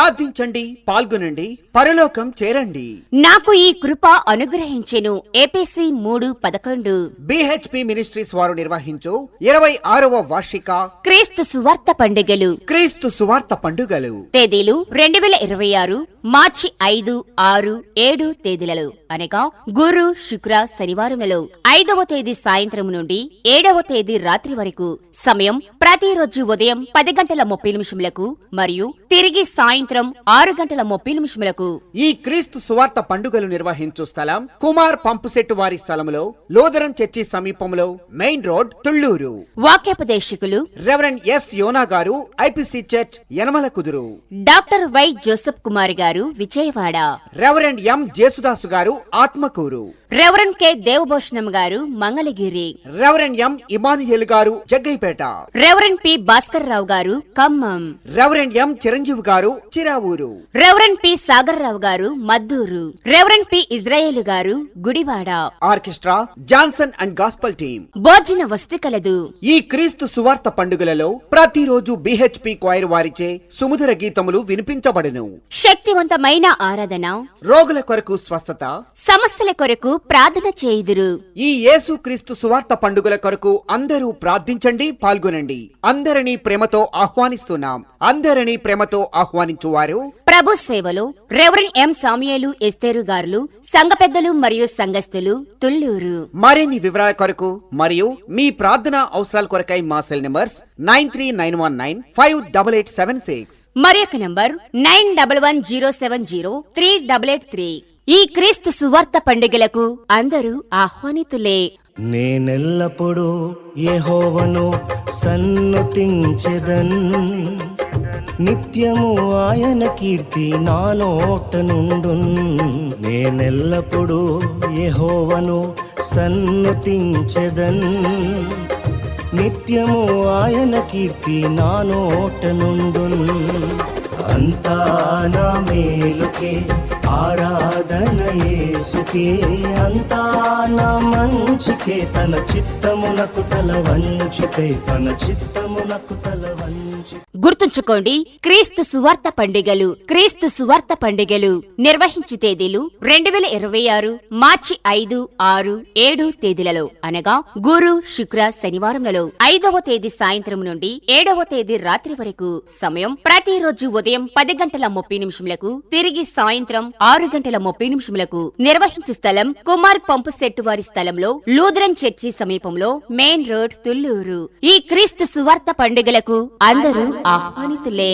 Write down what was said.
ప్రార్థించండి, పాల్గొనండి, పరలోకం చేరండి. నాకు ఈ కృప అనుగ్రహించెను. ఏపీసీ 3:11. BHP మినిస్ట్రీస్ వారు నిర్వహించు 26వ వార్షిక క్రీస్తు సువార్త పండుగలు. క్రీస్తు సువార్త పండుగలు తేదీలు 2026 మార్చి 5, 6, 7 తేదీలలో అనగా గురు, శుక్ర, శనివారములలో 5వ తేదీ సాయంత్రం నుండి 7వ తేదీ రాత్రి వరకు. సమయం ప్రతిరోజు ఉదయం 10:30 మరియు తిరిగి సాయంత్రం 6:30 ఈ క్రీస్తు సువార్త పండుగలు నిర్వహించు స్థలం కుమార్ పంపుసెట్టు వారి స్థలములో, లూథరన్ చర్చి సమీపంలో, మెయిన్ రోడ్, తుళ్లూరు. వాక్యోపదేశకులు రెవరెండ్ ఎస్ యోనా గారు, IPC చర్చ్, యనమల కుదురు. డాక్టర్ వై జోసెఫ్ కుమార్ గారు, విజయవాడ. రెవరెండ్ ఎం జేసుదాసు గారు, ఆత్మకూరు. రెవరెండ్ కె దేవభూషణం గారు, మంగళగిరి. రెవరెండ్ ఎం ఇమానుయేల్ గారు, జగ్గైపేట. రెవరెండ్ పి భాస్కర్ రావు గారు, ఖమ్మం. రెవరెండ్ ఎం చిరంజీవి గారు, చిరావూరు. రెవరెండ్ పి సాగర్ రావు గారు, మద్దూరు. రెవరెండ్ పి ఇజ్రాయేలు గారు, Gudivada. Orchestra Johnson and gospel team. భోజన వసతి కలదు. ఈ క్రీస్తు సువార్త పండుగలలో ప్రతిరోజు BHP క్వైర్ వారిచే సుమధుర గీతములు వినిపించబడును. శక్తివంతమైన ఆరాధన, రోగుల కొరకు స్వస్థత, సమస్యల కొరకు ప్రార్థన చేయుదురు. ఈ యేసు క్రీస్తు సువార్త పండుగల కొరకు అందరూ ప్రార్థించండి, పాల్గొనండి. అందరినీ ప్రేమతో ఆహ్వానిస్తున్నాం. అందరినీ ప్రేమతో ఆహ్వానించువారు ప్రభు సేవలో రెవరెండ్ ఎం సామ్యుయేలు ఎస్తేరు గారులు, సంఘ పెద్దలు మరియు సంఘస్థులు, తుళ్లూరు. మరిన్ని వివరాల కొరకు మరియు మీ ప్రార్థనా అవసరాల కొరకై మా సెల్ నంబర్స్ 9391958876 మరొక నంబర్ 9110703883. ఈ క్రీస్తు సువార్త పండుగలకు అందరూ ఆహ్వానితులే. నేనెల్లప్పుడూ యెహోవాను సన్నుతించెదన్, నిత్యము ఆయన కీర్తి నా నోట నుండున్. నేనెల్లప్పుడూ యెహోవాను సన్నుతించెదన్, నిత్యము ఆయన కీర్తి నా నోట నుండున్. అంతా నా మేలుకే ఆరాధన యేసుకే, అంతా నా మంచికే. తన చిత్తమునకు తల వంచితే, తన చిత్తమునకు తల వంచి. గుర్తుంచుకోండి, క్రీస్తు సువార్త పండుగలు. క్రీస్తు సువార్త పండుగలు నిర్వహించు తేదీలు 2026 మార్చి 5, 6, 7 తేదీలలో అనగా గురు, శుక్ర, శనివారములలో 5వ తేదీ సాయంత్రం నుండి 7వ తేదీ రాత్రి వరకు. సమయం ప్రతిరోజు ఉదయం 10:30 తిరిగి సాయంత్రం 6:30 నిర్వహించు స్థలం కుమార్ పంపుసెట్టు వారి స్థలంలో, లూథరన్ చర్చి సమీపంలో, మెయిన్ రోడ్, తుళ్లూరు. ఈ క్రీస్తు సువార్త పండుగలకు అందరూ ఆహ్వానితులే.